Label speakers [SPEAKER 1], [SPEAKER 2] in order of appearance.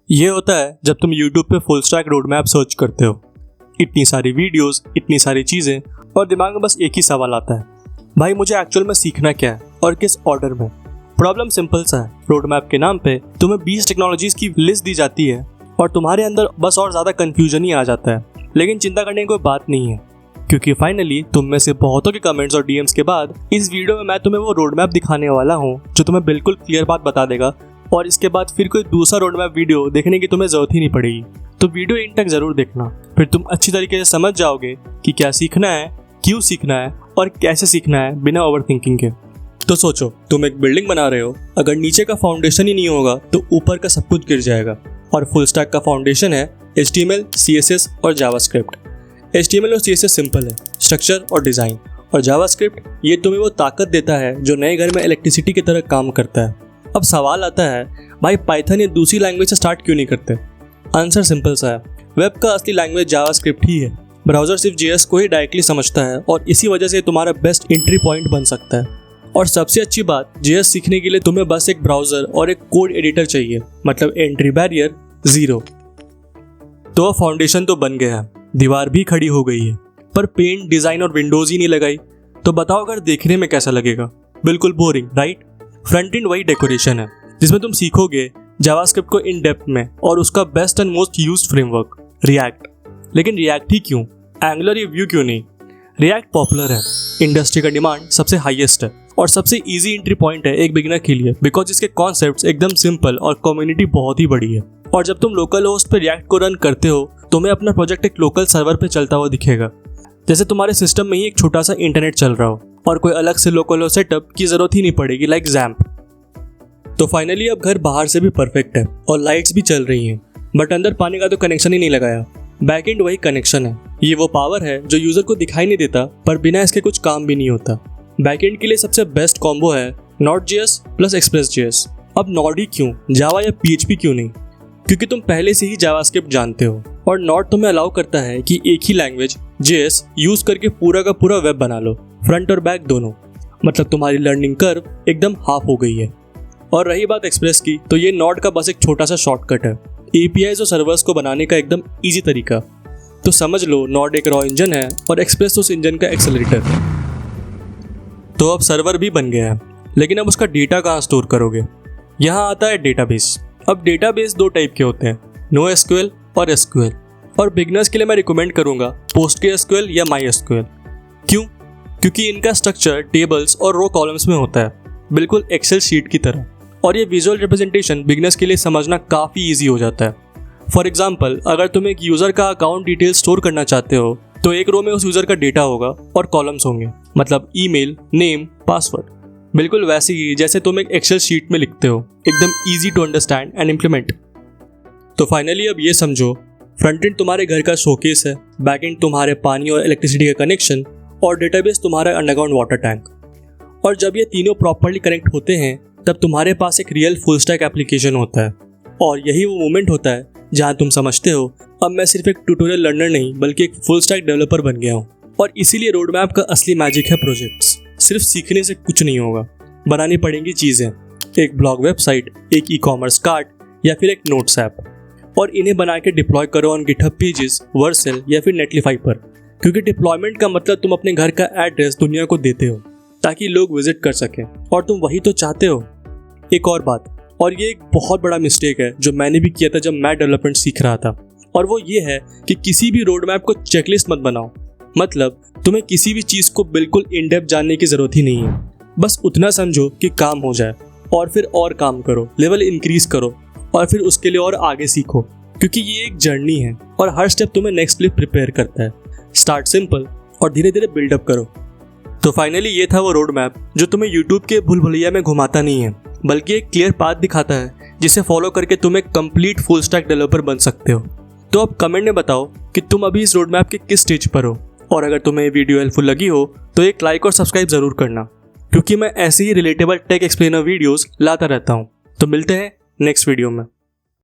[SPEAKER 1] ये होता है जब तुम YouTube पे full stack road map search करते हो। इतनी सारी वीडियोस, इतनी सारी चीज़ें, और दिमाग में बस एक ही सवाल आता है, भाई मुझे एक्चुअल में सीखना क्या है और किस ऑर्डर में। प्रॉब्लम सिंपल सा है, रोड मैप के नाम पे तुम्हें 20 टेक्नोलॉजीज की लिस्ट दी जाती है और तुम्हारे अंदर बस और ज़्यादा कन्फ्यूजन ही आ जाता है। लेकिन चिंता करने की कोई बात नहीं है, क्योंकि फाइनली तुम में से बहुतों के कमेंट्स और डीएम्स के बाद इस वीडियो में मैं तुम्हें वो रोड मैप दिखाने वाला हूँ जो तुम्हें बिल्कुल क्लियर बात बता देगा, और इसके बाद फिर कोई दूसरा रोड मैप वीडियो देखने की तुम्हें जरूरत ही नहीं पड़ेगी। तो वीडियो इन तक जरूर देखना, फिर तुम अच्छी तरीके से समझ जाओगे कि क्या सीखना है, क्यों सीखना है और कैसे सीखना है बिना ओवर थिंकिंग के। तो सोचो, तुम एक बिल्डिंग बना रहे हो, अगर नीचे का फाउंडेशन ही नहीं होगा तो ऊपर का सब कुछ गिर जाएगा। और फुल स्टैक का फाउंडेशन है HTML, CSS और जावास्क्रिप्ट। HTML और CSS सिंपल है, स्ट्रक्चर और डिज़ाइन, और जावास्क्रिप्ट ये तुम्हें वो ताकत देता है जो नए घर में इलेक्ट्रिसिटी की तरह काम करता है। अब सवाल आता है, भाई पाइथन या दूसरी लैंग्वेज से स्टार्ट क्यों नहीं करते? आंसर सिंपल सा है, वेब का असली लैंग्वेज जावास्क्रिप्ट ही है। ब्राउज़र सिर्फ JS को ही डायरेक्टली समझता है और इसी वजह से तुम्हारा बेस्ट एंट्री पॉइंट बन सकता है। और सबसे अच्छी बात, JS सीखने के लिए तुम्हें बस एक ब्राउज़र और एक कोड एडिटर चाहिए, मतलब एंट्री बैरियर 0। तो फाउंडेशन तो बन गया है, दीवार भी खड़ी हो गई है, पर पेंट, डिज़ाइन और विंडोज़ ही नहीं लगाई। तो बताओ अगर देखने में कैसा लगेगा? बिल्कुल बोरिंग, राइट? फ्रंट एंड वही डेकोरेशन है जिसमें तुम सीखोगे जावास्क्रिप्ट को इन डेप्थ में और उसका best and most used framework react. लेकिन रिएक्ट ही क्यों? एंगुलर या व्यू क्यों नहीं? रिएक्ट पॉपुलर है, इंडस्ट्री का डिमांड सबसे हाईएस्ट है और सबसे इजी एंट्री पॉइंट है एक बिगिनर के लिए, बिकॉज इसके कॉन्सेप्ट्स एकदम सिंपल और कम्युनिटी बहुत ही बड़ी है। और जब तुम लोकल होस्ट पर रिएक्ट को रन करते हो, तुम्हें अपना प्रोजेक्ट एक लोकल सर्वर पे चलता हुआ दिखेगा, जैसे तुम्हारे सिस्टम में ही एक छोटा सा इंटरनेट चल रहा हो और कोई अलग से लोकल होस्ट सेटअप की जरूरत ही नहीं पड़ेगी, लाइक XAMPP। तो फाइनली अब घर बाहर से भी परफेक्ट है और लाइट्स भी चल रही हैं, बट अंदर पानी का तो कनेक्शन ही नहीं लगाया। बैकएंड वही कनेक्शन है, ये वो पावर है जो यूजर को दिखाई नहीं देता, पर बिना इसके कुछ काम भी नहीं होता। बैकएंड के लिए सबसे बेस्ट कॉम्बो है Node.js प्लस Express.js। अब Node ही क्यों, जावा या PHP क्यों नहीं? क्योंकि तुम पहले से ही जावास्क्रिप्ट जानते हो और Node तुम्हें अलाउ करता है कि एक ही लैंग्वेज JS यूज करके पूरा का पूरा वेब बना लो, फ्रंट और बैक दोनों। मतलब तुम्हारी लर्निंग कर्व एकदम हाफ हो गई है। और रही बात एक्सप्रेस की, तो ये Node का बस एक छोटा सा शॉर्टकट है, APIs और सर्वर्स को बनाने का एकदम ईजी तरीका। तो समझ लो, Node एक रॉ इंजन है और एक्सप्रेस उस इंजन का एक्सेलरेटर। तो अब सर्वर भी बन गया है, लेकिन अब उसका डेटा कहाँ स्टोर करोगे? यहाँ आता है डेटाबेस। अब डेटाबेस दो टाइप के होते हैं, NoSQL और SQL। और बिगनर्स के लिए मैं रिकमेंड करूँगा PostgreSQL या MySQL। क्यों? क्योंकि इनका स्ट्रक्चर टेबल्स और रो कॉलम्स में होता है, बिल्कुल एक्सेल शीट की तरह। और ये विजुअल रिप्रेजेंटेशन बिगनर्स के लिए समझना काफ़ी ईजी हो जाता है। फॉर एग्जाम्पल, अगर तुम एक यूज़र का अकाउंट डिटेल स्टोर करना चाहते हो, तो एक रो में उस यूज़र का डेटा होगा और कॉलम्स होंगे, मतलब ईमेल, नेम, पासवर्ड। बिल्कुल वैसे ही जैसे तुम एक एक्सेल शीट में लिखते हो, एकदम easy to understand and implement. तो फाइनली अब ये समझो, फ्रंट एंड तुम्हारे घर का शोकेस है, बैक एंड तुम्हारे पानी और इलेक्ट्रिसिटी का कनेक्शन, और डेटाबेस तुम्हारा अंडरग्राउंड वाटर टैंक। और जब ये तीनों प्रॉपर्ली कनेक्ट होते हैं, तब तुम्हारे पास एक रियल फुल स्टैक एप्लीकेशन होता है। और यही वो मोमेंट होता है जहाँ तुम समझते हो, अब मैं सिर्फ एक ट्यूटोरियल लर्नर नहीं बल्कि एक फुल स्टैक डेवलपर बन गया हूँ। और इसीलिए रोड मैप का असली मैजिक है प्रोजेक्ट्स। सिर्फ सीखने से कुछ नहीं होगा, बनानी पड़ेंगी चीज़ें, एक ब्लॉग वेबसाइट, एक ई-कॉमर्स कार्ट या फिर एक नोट्स ऐप। और इन्हें बना के डिप्लॉय करो ऑन गिटहब पेजेस, वर्सेल या फिर नेटलीफाई पर। क्योंकि डिप्लॉयमेंट का मतलब तुम अपने घर का एड्रेस दुनिया को देते हो ताकि लोग विजिट कर सकें, और तुम वही तो चाहते हो। एक और बात, और ये एक बहुत बड़ा मिस्टेक है जो मैंने भी किया था जब मैं डेवलपमेंट सीख रहा था, और वो ये है कि किसी भी रोड मैप को चेकलिस्ट मत बनाओ। मतलब तुम्हें किसी भी चीज़ को बिल्कुल इन डेप्थ जानने की ज़रूरत ही नहीं है, बस उतना समझो कि काम हो जाए, और फिर और काम करो, लेवल इंक्रीज करो, और फिर उसके लिए और आगे सीखो। क्योंकि ये एक जर्नी है और हर स्टेप तुम्हें नेक्स्ट लिए प्रिपेयर करता है। स्टार्ट सिंपल और धीरे धीरे बिल्डअप करो। तो फाइनली ये था वो रोड मैप जो तुम्हें यूट्यूब के भूल भुलैया में घुमाता नहीं है, बल्कि एक क्लियर पाथ दिखाता है जिसे फॉलो करके तुम एक कंप्लीट फुल स्टैक डेवलपर बन सकते हो। तो अब कमेंट में बताओ कि तुम अभी इस रोड मैप के किस स्टेज पर हो, और अगर तुम्हें ये वीडियो हेल्पफुल लगी हो तो एक लाइक और सब्सक्राइब जरूर करना, क्योंकि मैं ऐसे ही रिलेटेबल टेक एक्सप्लेनर वीडियोस लाता रहता हूँ। तो मिलते हैं नेक्स्ट वीडियो में।